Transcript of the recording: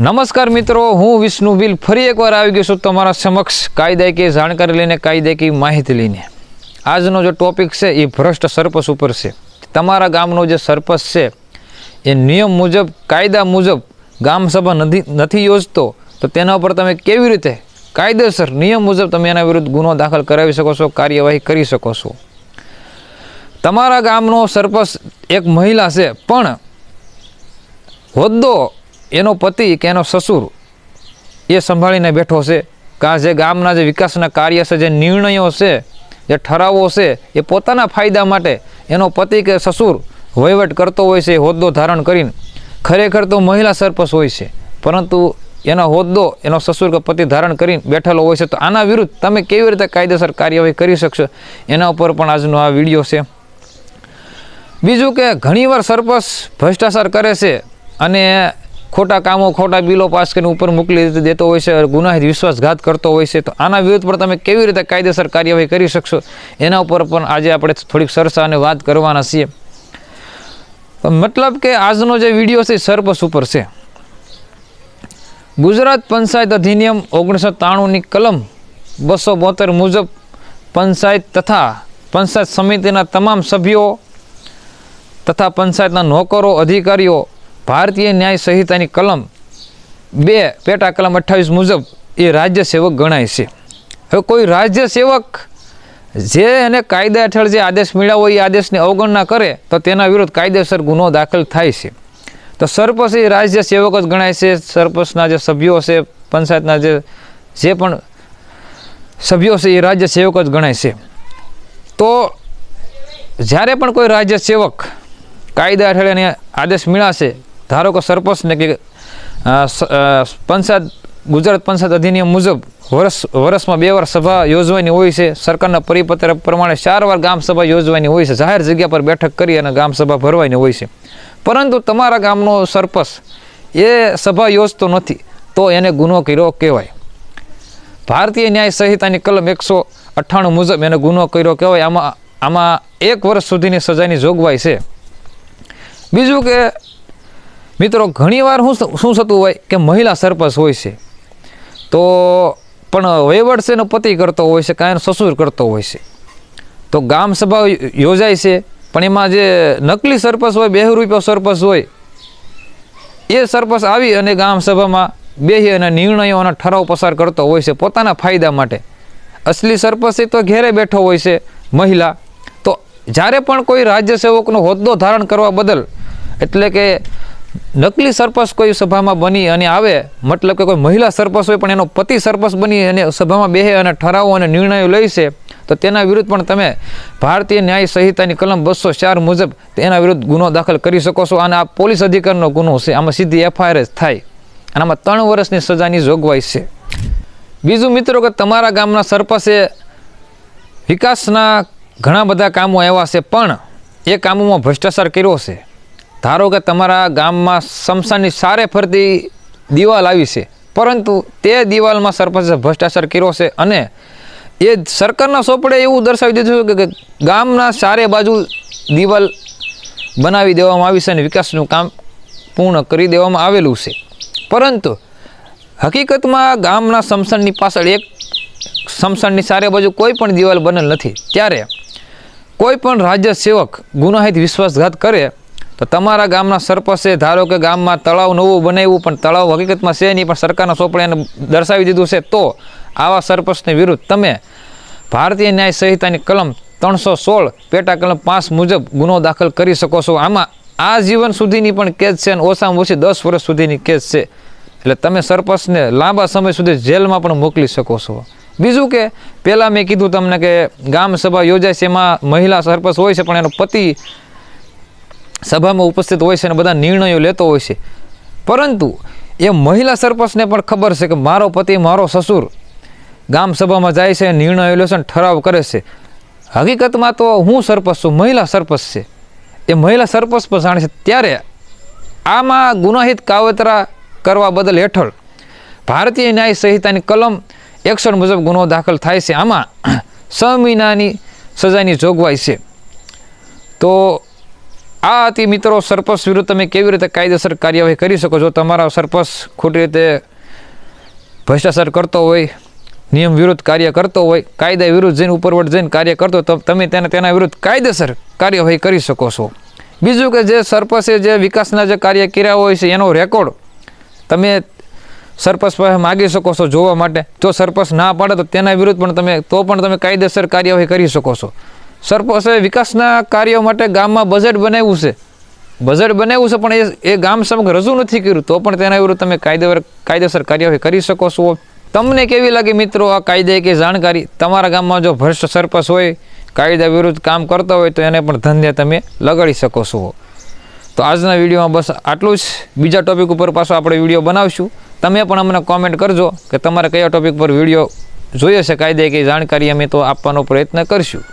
નમસ્કાર મિત્રો, હું વિષ્ણુ બિલ ફરી એકવાર આવી ગયો છું તમારા સમક્ષ કાયદાકીય જાણકારી લઈને, કાયદાકીય માહિતી લઈને। આજનો જે ટોપિક છે એ ભ્રષ્ટ સરપંચ ઉપર છે। તમારા ગામનો જે સરપંચ છે એ નિયમ મુજબ, કાયદા મુજબ ગામ સભા નથી યોજતો તો તેના ઉપર તમે કેવી રીતે કાયદેસર નિયમ મુજબ તમે એના વિરુદ્ધ ગુનો દાખલ કરાવી શકો છો, કાર્યવાહી કરી શકો છો। તમારા ગામનો સરપંચ એક મહિલા છે, પણ હોદ્દો એનો પતિ કે એનો સસુર એ સંભાળીને બેઠો છે કે જે ગામના જે વિકાસના કાર્ય છે, જે નિર્ણયો છે, જે ઠરાવો છે, એ પોતાના ફાયદા માટે એનો પતિ કે સસુર વહીવટ કરતો હોય છે હોદ્દો ધારણ કરીને। ખરેખર તો મહિલા સરપંચ હોય છે, પરંતુ એનો હોદ્દો એનો સસુર કે પતિ ધારણ કરીને બેઠેલો હોય છે। તો આના વિરુદ્ધ તમે કેવી રીતે કાયદેસર કાર્યવાહી કરી શકશો એના ઉપર પણ આજનો આ વિડીયો છે। બીજું કે ઘણીવાર સરપંચ ભ્રષ્ટાચાર કરે છે અને ખોટા કામો, ખોટા બિલો પાસ કરીને ઉપર મોકલી દેતો હોય છે, ગુનાહિત વિશ્વાસઘાત કરતો હોય છે। તો આના વિરુદ્ધ પર તમે કેવી રીતે કાયદેસર કાર્યવાહી કરી શકશો એના ઉપર પણ આજે આપણે થોડીક ચર્ચા અને વાત કરવાના છીએ। મતલબ કે આજનો જે વિડીયો છે સરપંચ ઉપર છે। ગુજરાત પંચાયત અધિનિયમ 1993ની કલમ 272 મુજબ પંચાયત તથા પંચાયત સમિતિના તમામ સભ્યો તથા પંચાયતના નોકરો, અધિકારીઓ ભારતીય ન્યાય સંહિતાની કલમ 2 પેટા કલમ 28 મુજબ એ રાજ્ય સેવક ગણાય છે। હવે કોઈ રાજ્ય સેવક જે એને કાયદા હેઠળ જે આદેશ મળ્યા હોય એ આદેશની અવગણના કરે તો તેના વિરુદ્ધ કાયદેસર ગુનો દાખલ થાય છે। તો સરપંચ એ રાજ્ય સેવક જ ગણાય છે। સરપંચના જે સભ્યો છે, પંચાયતના જે પણ સભ્યો છે એ રાજ્ય સેવક જ ગણાય છે। તો જ્યારે પણ કોઈ રાજ્ય સેવક કાયદા હેઠળ એને આદેશ મળ્યા છે, ધારો કે સરપંચને કે પંચાયત ગુજરાત પંચાયત અધિનિયમ મુજબ વર્ષમાં 2 વાર સભા યોજવાની હોય છે, સરકારના પરિપત્ર પ્રમાણે 4 વાર ગામ સભા યોજવાની હોય છે, જાહેર જગ્યા પર બેઠક કરી અને ગામ સભા ભરવાની હોય છે, પરંતુ તમારા ગામનો સરપંચ એ સભા યોજતો નથી તો એને ગુનો કર્યો કહેવાય। ભારતીય ન્યાય સંહિતાની કલમ 198 મુજબ એને ગુનો કર્યો કહેવાય। આમાં 1 વર્ષ સુધીની સજાની જોગવાઈ છે। બીજું કે મિત્રો, ઘણીવાર શું થતું હોય કે મહિલા સરપંચ હોય છે તો પણ વહીવટ છે એનો પતિ કરતો હોય છે, કાંઈ એનો સસુર કરતો હોય છે। તો ગામ સભા યોજાય છે, પણ એમાં જે નકલી સરપંચ હોય, 2 રૂપિયા સરપંચ હોય, એ સરપંચ આવી અને ગામ સભામાં બેસી અને નિર્ણયો અને ઠરાવ પસાર કરતો હોય છે પોતાના ફાયદા માટે। અસલી સરપંચ તો ઘેરે બેઠો હોય છે મહિલા। તો જ્યારે પણ કોઈ રાજ્ય સેવકનો હોદ્દો ધારણ કરવા બદલ, એટલે કે નકલી સરપંચ કોઈ સભામાં બની અને આવે, મતલબ કે કોઈ મહિલા સરપંચ હોય પણ એનો પતિ સરપંચ બની અને સભામાં બેસે અને ઠરાવો અને નિર્ણયો લે છે, તો તેના વિરુદ્ધ પણ તમે ભારતીય ન્યાય સંહિતાની કલમ 204 મુજબ તેના વિરુદ્ધ ગુનો દાખલ કરી શકો છો। અને આ પોલીસ અધિકારીનો ગુનો છે, આમાં સીધી FIR જ થાય અને આમાં 3 વર્ષની સજાની જોગવાઈ છે। બીજું મિત્રો કે તમારા ગામના સરપંચે વિકાસના ઘણા બધા કામો એવા છે, પણ એ કામોમાં ભ્રષ્ટાચાર કર્યો છે। ધારો કે તમારા ગામમાં સ્મશાનની સારે ફરતી દિવાલ આવી છે, પરંતુ તે દિવાલમાં સરપંચે ભ્રષ્ટાચાર કર્યો છે અને એ સરકારના સોપડે એવું દર્શાવી દીધું કે ગામના ચારે બાજુ દિવાલ બનાવી દેવામાં આવી છે અને વિકાસનું કામ પૂર્ણ કરી દેવામાં આવેલું છે, પરંતુ હકીકતમાં ગામના સ્મશાનની પાછળ એક સ્મશાનની ચારે બાજુ કોઈ પણ દિવાલ બનેલ નથી। ત્યારે કોઈ પણ રાજ્ય સેવક ગુનાહિત વિશ્વાસઘાત કરે તો તમારા ગામના સરપંચે, ધારો કે ગામમાં તળાવ નવું બનાવ્યું પણ તળાવ હકીકતમાં છે નહીં, પણ સરકારના સોપડે એને દર્શાવી દીધું છે, તો આવા સરપંચની વિરુદ્ધ તમે ભારતીય ન્યાય સંહિતાની કલમ 316 પેટા કલમ 5 મુજબ ગુનો દાખલ કરી શકો છો। આમાં આજીવન સુધીની પણ કેદ છે અને ઓછામાં ઓછી 10 વર્ષ સુધીની કેદ છે, એટલે તમે સરપંચને લાંબા સમય સુધી જેલમાં પણ મોકલી શકો છો। બીજું કે પહેલાં મેં કીધું તમને કે ગામ સભા યોજાય છે, એમાં મહિલા સરપંચ હોય છે પણ એનો પતિ સભામાં ઉપસ્થિત હોય છે અને બધા નિર્ણયો લેતો હોય છે, પરંતુ એ મહિલા સરપંચને પણ ખબર છે કે મારો પતિ, મારો સસુર ગામ સભામાં જાય છે, નિર્ણયો લે છે અને ઠરાવ કરે છે। હકીકતમાં તો હું સરપંચ છું, મહિલા સરપંચ છે, એ મહિલા સરપંચ પણ જાણે છે। ત્યારે આમાં ગુનાહિત કાવતરા કરવા બદલ હેઠળ ભારતીય ન્યાય સંહિતાની કલમ 61 મુજબ ગુનો દાખલ થાય છે। આમાં 6 મહિનાની સજાની જોગવાઈ છે। તો આ હતી મિત્રો સરપંચ વિરુદ્ધ તમે કેવી રીતે કાયદેસર કાર્યવાહી કરી શકો. જો તમારા સરપંચ ખોટી રીતે ભ્રષ્ટાચાર કરતો હોય, નિયમ વિરુદ્ધ કાર્ય કરતો હોય, કાયદા વિરુદ્ધ જઈને ઉપરવટ જઈને કાર્ય કરતો હોય, તો તમે તેના વિરુદ્ધ કાયદેસર કાર્યવાહી કરી શકો છો. બીજું કે જે સરપંચે જે વિકાસના જે કાર્ય કર્યા હોય છે એનો રેકોર્ડ તમે સરપંચ પાસે માગી શકો છો જોવા માટે. જો સરપંચ ના પાડે તો તેના વિરુદ્ધ પણ તમે કાયદેસર કાર્યવાહી કરી શકો છો. સરપંચે વિકાસના કાર્યો માટે ગામમાં બજેટ બનાવ્યું છે પણ એ ગામ સમગ્ર રજૂ નથી કર્યું, તો પણ તેના વિરુદ્ધ તમે કાયદેસર કાર્યવાહી કરી શકો છો. તમને કેવી લાગી મિત્રો આ કાયદાકીય જાણકારી? તમારા ગામમાં જો ભ્રષ્ટ સરપંચ હોય, કાયદા વિરુદ્ધ કામ કરતા હોય, તો એને પણ ધંધે તમે લગાડી શકો છો. તો આજના વિડીયોમાં બસ આટલું જ. બીજા ટોપિક ઉપર પાછો આપણે વિડીયો બનાવશું. તમે પણ અમને કોમેન્ટ કરજો કે તમારે કયા ટોપિક પર વિડીયો જોઈએ છે. કાયદાકીય જાણકારી અમે તો આપવાનો પ્રયત્ન કરીશું.